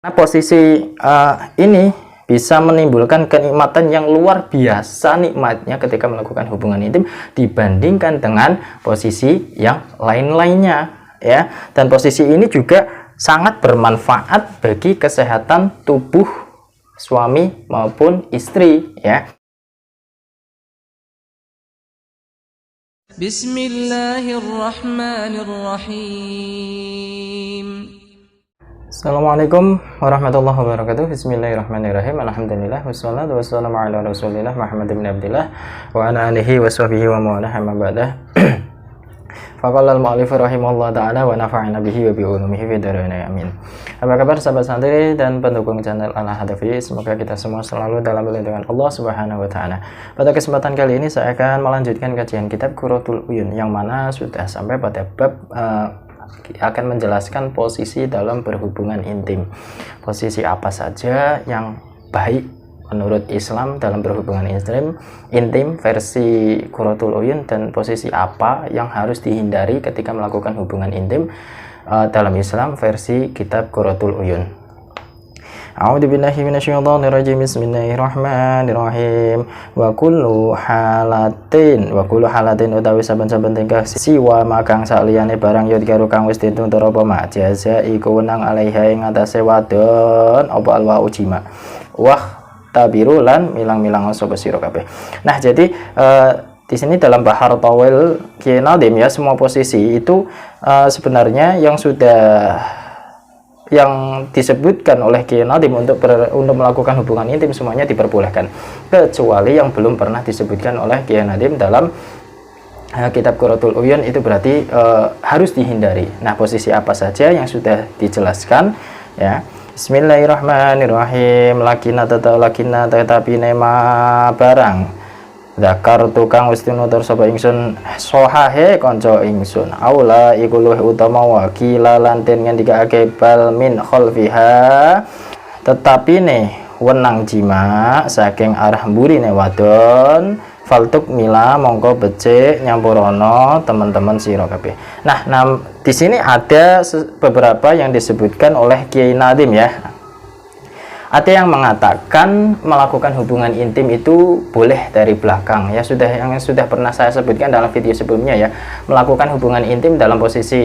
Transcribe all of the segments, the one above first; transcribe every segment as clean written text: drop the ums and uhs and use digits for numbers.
Nah, posisi ini bisa menimbulkan kenikmatan yang luar biasa nikmatnya ketika melakukan hubungan intim dibandingkan dengan posisi yang lain-lainnya ya. Dan posisi ini juga sangat bermanfaat bagi kesehatan tubuh suami maupun istri ya. Bismillahirrahmanirrahim. Assalamualaikum warahmatullahi wabarakatuh. Bismillahirrahmanirrahim. Alhamdulillah wassalatu wassalamu ala Rasulillah Muhammad bin Abdillah wa ala alihi wa sahbihi wa mawalah amma ba'dah. Faqala al-mu'allif rahimahullah ta'ala wa nafa'ana bihi wa bi ulumihi fi dharain amin. Apa kabar sahabat santri dan pendukung channel Al-Hadafi? Semoga kita semua selalu dalam lindungan Allah Subhanahu wa taala. Pada kesempatan kali ini saya akan melanjutkan kajian kitab Qurratul Uyun yang mana sudah sampai pada bab akan menjelaskan posisi dalam berhubungan intim. Posisi apa saja yang baik menurut Islam dalam berhubungan intim versi Qurratul Uyun, dan posisi apa yang harus dihindari ketika melakukan hubungan intim dalam Islam versi kitab Qurratul Uyun. A'udzubillahi minasyaitonirrajim. Bismillahirrahmanirrahim. Wa kullu halatin utawi saben-saben tingkah siwa makang saliyane barang yudgaru kang wis ditutur apa mak jaza iku wenang alaiha ing atase wadon apa alwa ujima wah tabiru lan milang-milang sapa sira kabeh. Nah, jadi di sini dalam Bahar Tawil Kiai Nadim ya, semua posisi itu sebenarnya yang disebutkan oleh Kiai Nadim untuk melakukan hubungan intim semuanya diperbolehkan, kecuali yang belum pernah disebutkan oleh Kiai Nadim dalam kitab Qurratul Uyun, itu berarti harus dihindari. Nah, posisi apa saja yang sudah dijelaskan ya. Bismillahirrahmanirrahim. Lakina tetapi nema barang zakar tukang wis tinutur sapa ingsun sohahe kanca ingsun aula iku luwih utama wakila lanten ngendikake bal min khalfiha tetapi ne wenang jima saking arah mburine wadon faltuk mila mongko becik nyampurono teman-teman sira kabeh. Nah, di sini ada beberapa yang disebutkan oleh Kiai Nadim ya. Ada yang mengatakan melakukan hubungan intim itu boleh dari belakang ya, yang sudah pernah saya sebutkan dalam video sebelumnya ya. Melakukan hubungan intim dalam posisi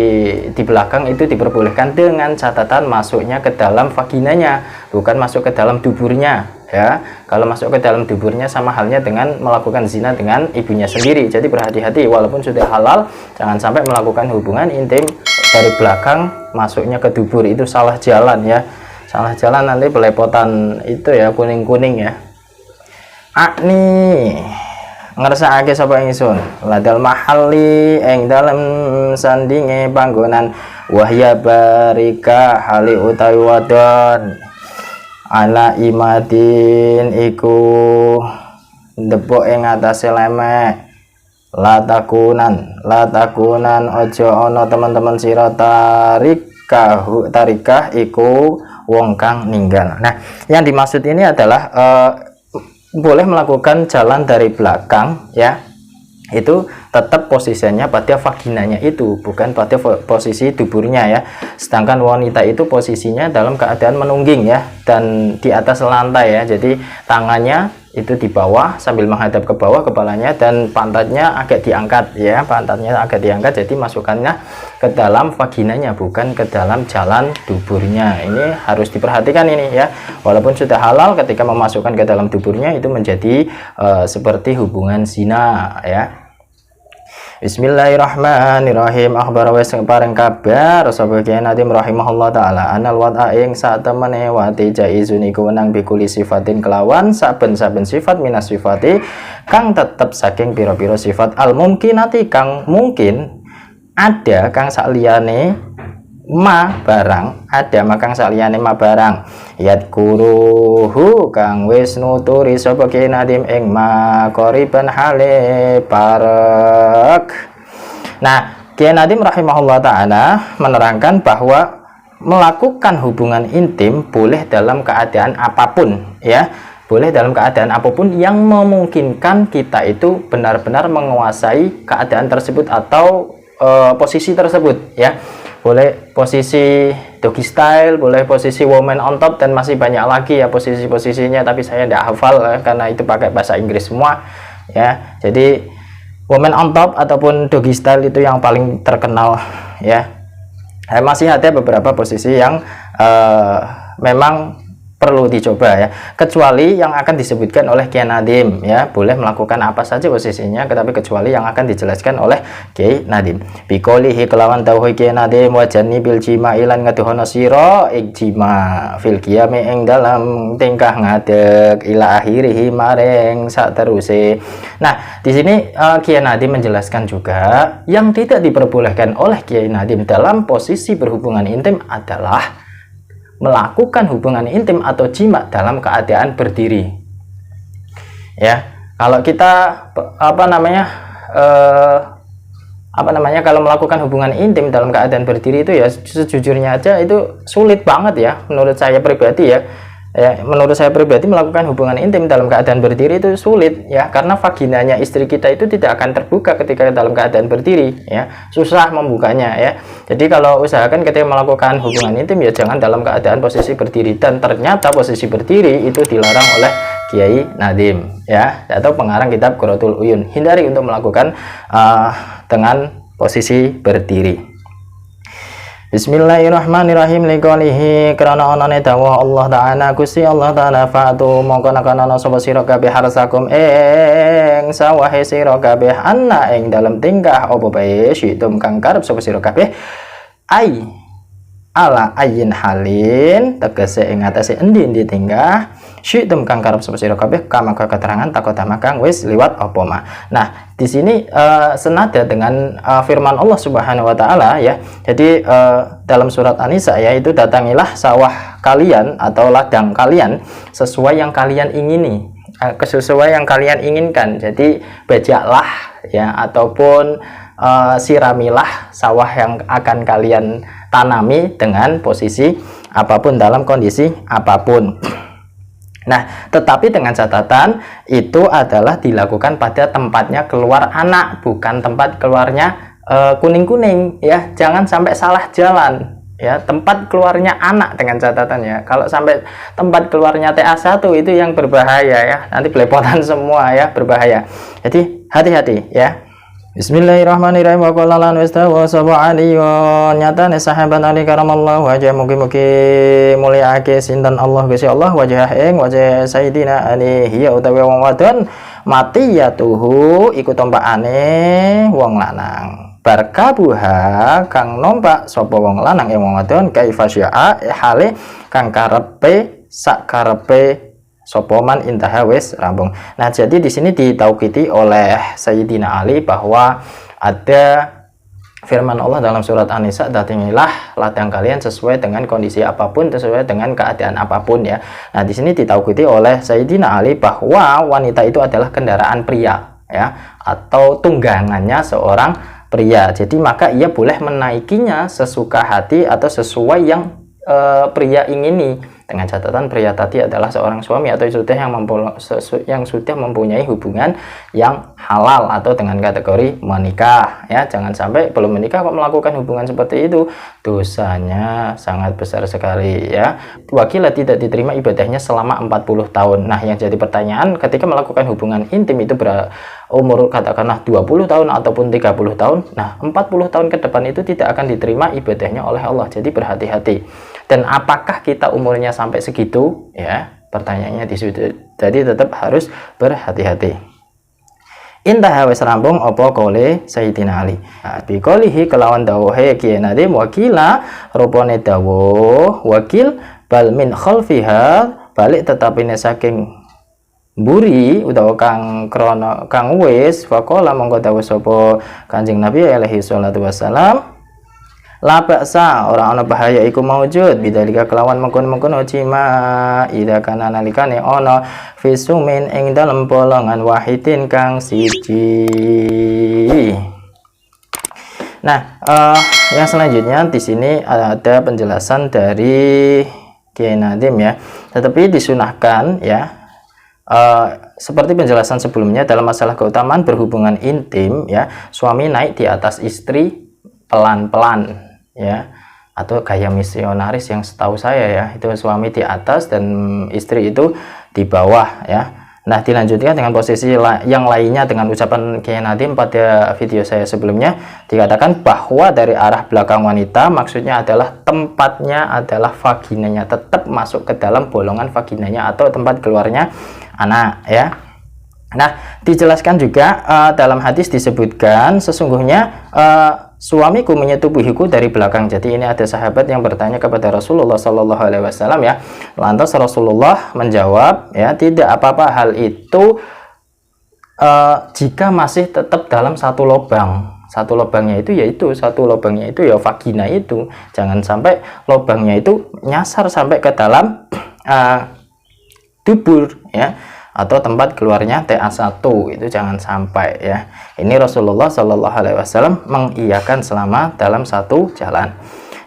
di belakang itu diperbolehkan dengan catatan masuknya ke dalam vaginanya, bukan masuk ke dalam duburnya ya. Kalau masuk ke dalam duburnya sama halnya dengan melakukan zina dengan ibunya sendiri. Jadi berhati-hati, walaupun sudah halal jangan sampai melakukan hubungan intim dari belakang masuknya ke dubur, itu salah jalan ya. Salah jalan nanti belepotan itu ya, kuning-kuning ya. Akni ngersakake sapa ingsun ladal mahalli ing dalem sandinge panggonan wahya barika hali utawi wadon ala imadin iku ndepok ing atase lemek latakunan ojo ana teman-teman sira tarikah iku wong kang ninggal. Nah, yang dimaksud ini adalah boleh melakukan jalan dari belakang ya, itu tetap posisinya pada vaginanya itu, bukan pada posisi duburnya ya. Sedangkan wanita itu posisinya dalam keadaan menungging ya, dan di atas lantai ya. Jadi tangannya itu di bawah sambil menghadap ke bawah kepalanya, dan pantatnya agak diangkat ya, jadi masukannya ke dalam vaginanya, bukan ke dalam jalan duburnya. Ini harus diperhatikan ini ya, walaupun sudah halal ketika memasukkan ke dalam duburnya itu menjadi seperti hubungan zina ya. Bismillahirrahmanirrahim. Akhbar wa pareng kabar sapa Kiai Nadim rahimahullah taala anal wata ing sak temene wati jaizun iku wenang bikuli sifatin kelawan saben-saben sifat minas sifati kang tetep saking pira-pira sifat al mungkinati kang mungkin ada kang sakliyane ma barang yat kuruhu kang wis nuturi sapa Kiai Nadim ing ma qoriban hale parek. Nah, Kiai Nadim rahimahullah ta'ala menerangkan bahwa melakukan hubungan intim boleh dalam keadaan apapun ya, boleh dalam keadaan apapun yang memungkinkan kita itu benar-benar menguasai keadaan tersebut atau posisi tersebut ya. boleh posisi doggy style, boleh posisi woman on top, dan masih banyak lagi ya posisi-posisinya, tapi saya tidak hafal karena itu pakai bahasa Inggris semua ya. Jadi woman on top ataupun doggy style itu yang paling terkenal ya. Masih ada beberapa posisi yang memang perlu dicoba ya, kecuali yang akan disebutkan oleh Kiai Nadim ya. Boleh melakukan apa saja posisinya, tetapi kecuali yang akan dijelaskan oleh Kiai Nadim. Bikolihi kelawan dawuh Kiai Nadim, wajani bil jima ilan ngaduhono sira ijma fil qiyami ing dalam tingkah ngadeg ila akhirihi maring sateruse. Nah, di sini Kiai Nadim menjelaskan juga yang tidak diperbolehkan oleh Kiai Nadim dalam posisi berhubungan intim adalah melakukan hubungan intim atau jima dalam keadaan berdiri ya. Kalau kita kalau melakukan hubungan intim dalam keadaan berdiri itu ya, sejujurnya aja itu sulit banget ya menurut saya pribadi ya. Menurut saya pribadi melakukan hubungan intim dalam keadaan berdiri itu sulit ya, karena vaginanya istri kita itu tidak akan terbuka ketika dalam keadaan berdiri ya, susah membukanya ya. Jadi kalau usahakan ketika melakukan hubungan intim ya jangan dalam keadaan posisi berdiri, dan ternyata posisi berdiri itu dilarang oleh Kiai Nadim ya, atau pengarang kitab Qurratul Uyun. Hindari untuk melakukan dengan posisi berdiri. Bismillahirrahmanirrahim. Liqalihi karena anane dawuh Allah Ta'ala, Gusti Allah Ta'ala, fa'atu mongko nakana sapa sira kabeh harsakum ing sawahe sira kabeh ana ing dalam tingkah apa bae syitum kang karep sapa sira kabeh ai ala ayin halin tegese ing atase endi-endi tingkah syitum kang karep sapa sira kabeh kama keterangan takodama kang wis liwat apa mah. Nah, di sini senada dengan firman Allah Subhanahu wa taala ya. Jadi dalam surat An-Nisa ya, itu datangilah sawah kalian atau ladang kalian sesuai yang kalian ingini, sesuai yang kalian inginkan. Jadi bajaklah ya, ataupun siramilah sawah yang akan kalian tanami dengan posisi apapun, dalam kondisi apapun. Nah, tetapi dengan catatan itu adalah dilakukan pada tempatnya keluar anak, bukan tempat keluarnya kuning-kuning ya. Jangan sampai salah jalan ya, tempat keluarnya anak dengan catatan ya. Kalau sampai tempat keluarnya TA1 itu yang berbahaya ya, nanti belepotan semua ya, berbahaya. Jadi hati-hati ya. Bismillahirrahmanirrahim. Wa qala lan wastawa saba aliyun, nyatane sahabat Ali karamallahu wajah, mugi-mugi mulyaake sinten Allah Gusti Allah wajah ing wajah Sayyidina Ali hiya utawi wong wadon matiyatuhu iku tompakane wong lanang, barkabuha kang nompak sapa wong lanang ing wong wadon kaifasya hale kang karepe sak karepe sopoman intaha wis rampung. Nah, jadi di sini ditaukiti oleh Sayyidina Ali bahwa ada firman Allah dalam surat An-Nisa, datangilah ladang kalian sesuai dengan kondisi apapun, sesuai dengan keadaan apapun ya. Nah, di sini ditaukiti oleh Sayyidina Ali bahwa wanita itu adalah kendaraan pria ya, atau tunggangannya seorang pria. Jadi maka ia boleh menaikinya sesuka hati atau sesuai yang pria ingini, dengan catatan pria tadi adalah seorang suami atau yang sudah mempunyai hubungan yang halal atau dengan kategori menikah ya. Jangan sampai belum menikah kok melakukan hubungan seperti itu, dosanya sangat besar sekali ya. Wakila tidak diterima ibadahnya selama 40 tahun. Nah, yang jadi pertanyaan, ketika melakukan hubungan intim itu berumur katakanlah 20 tahun ataupun 30 tahun, nah 40 tahun ke depan itu tidak akan diterima ibadahnya oleh Allah. Jadi berhati-hati. Dan apakah kita umurnya sampai segitu ya, pertanyaannya di situ. Jadi tetap harus berhati-hati. Intah wis rampung apa kole Sayyidina Ali. Bi qolihi kelawan dawuhe Kiai Nadim, wakila rupane dawuh wakil bal min khalfiha, balik tetapine saking mburi utawa kang krana kang wis faqala mongko dawuh sapa Kanjeng Nabi alaihi salatu wassalam, la baksa ora ana bahaya iku maujud bidalika kelawan mengkon-mengkon cima ida kana nalikane ana fisumin ing dalem bolongan wahidin kang siji. Nah, yang selanjutnya di sini ada penjelasan dari Kiai Nadim ya. Tetapi disunahkan ya, seperti penjelasan sebelumnya dalam masalah keutamaan berhubungan intim ya, suami naik di atas istri pelan-pelan ya, atau gaya misionaris yang setahu saya ya, itu suami di atas dan istri itu di bawah ya. Nah, dilanjutkan dengan posisi yang lainnya dengan ucapan Kiai Nadim pada video saya sebelumnya, dikatakan bahwa dari arah belakang wanita maksudnya adalah tempatnya adalah vaginanya, tetap masuk ke dalam bolongan vaginanya atau tempat keluarnya anak ya. Nah, dijelaskan juga dalam hadis disebutkan sesungguhnya suamiku menyetubuhiku dari belakang. Jadi ini ada sahabat yang bertanya kepada Rasulullah Shallallahu Alaihi Wasallam ya. Lantas Rasulullah menjawab ya, tidak apa-apa hal itu jika masih tetap dalam satu lubang. Satu lubangnya itu ya vagina itu. Jangan sampai lubangnya itu nyasar sampai ke dalam dubur ya, atau tempat keluarnya TA1, itu jangan sampai ya. Ini Rasulullah Shallallahu Alaihi Wasallam mengiyakan selama dalam satu jalan.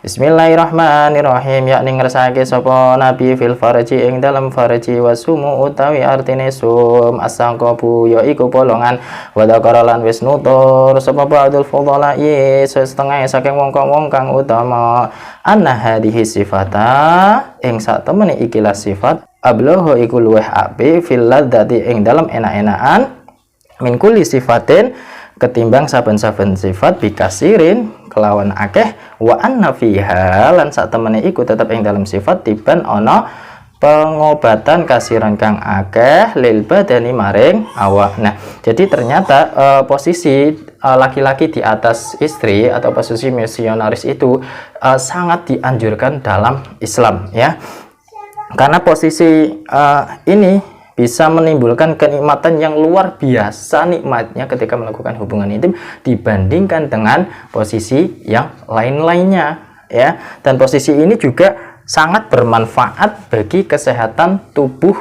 Bismillahirrahmanirrahim. Yakni ngersake sapa nabi fil farji ing dalam farji wasumu utawi artine sum asangkobu ya iku bolongan wadakaralan wis nutur sapa ba'dul fudhalai setengah saking wong-wong kang utama anna hadhihi sifata ing sak temene ikilah sifat abloho iku luweh api fil ladzati ing dalam enak-enakan min kulli sifatin ketimbang saben-saben sifat bikasirin kelawan akeh wa anna fiha lan sak temene iku tetep ing dalam sifat tiban ana pengobatan kasiran kang akeh lil badani maring awak. Nah, jadi ternyata posisi laki-laki di atas istri atau posisi misionaris itu sangat dianjurkan dalam Islam ya. Karena posisi ini bisa menimbulkan kenikmatan yang luar biasa nikmatnya ketika melakukan hubungan intim dibandingkan dengan posisi yang lain-lainnya ya. Dan posisi ini juga sangat bermanfaat bagi kesehatan tubuh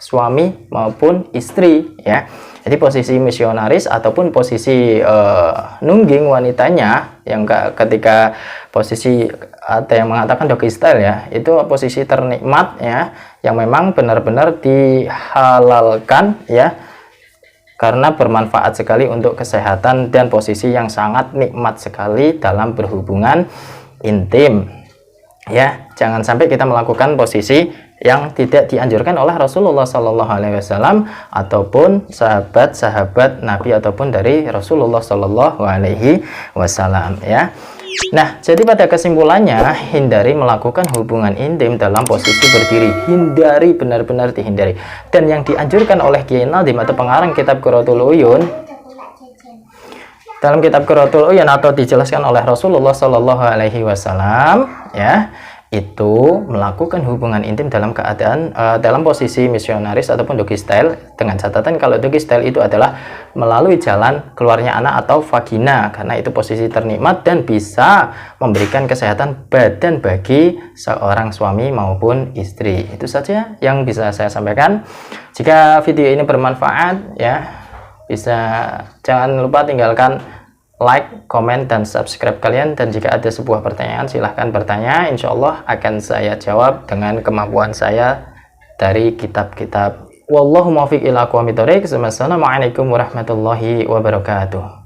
suami maupun istri ya. Jadi posisi misionaris ataupun posisi nungging wanitanya yang ketika posisi ada yang mengatakan doggy style ya, itu posisi ternikmat ya, yang memang benar-benar dihalalkan ya, karena bermanfaat sekali untuk kesehatan dan posisi yang sangat nikmat sekali dalam berhubungan intim ya. Jangan sampai kita melakukan posisi yang tidak dianjurkan oleh Rasulullah Sallallahu Alaihi Wasallam ataupun sahabat-sahabat Nabi ataupun dari Rasulullah Sallallahu Alaihi Wasallam ya. Nah, jadi pada kesimpulannya, hindari melakukan hubungan intim dalam posisi berdiri. Hindari, benar-benar dihindari. Dan yang dianjurkan oleh Kiai Nadim atau pengarang kitab Qurratul Uyun, dalam kitab Qurratul Uyun atau dijelaskan oleh Rasulullah Sallallahu Alaihi Wasallam ya, itu melakukan hubungan intim dalam keadaan dalam posisi misionaris ataupun doggy style, dengan catatan kalau doggy style itu adalah melalui jalan keluarnya anak atau vagina, karena itu posisi ternikmat dan bisa memberikan kesehatan badan bagi seorang suami maupun istri. Itu saja yang bisa saya sampaikan. Jika video ini bermanfaat ya, jangan lupa tinggalkan like, komen, dan subscribe kalian. Dan jika ada sebuah pertanyaan, silahkan bertanya. Insya Allah akan saya jawab dengan kemampuan saya dari kitab-kitab. Wallahu muwaffiq ila aqwamit thoriq. Wassalamualaikum warahmatullahi wabarakatuh.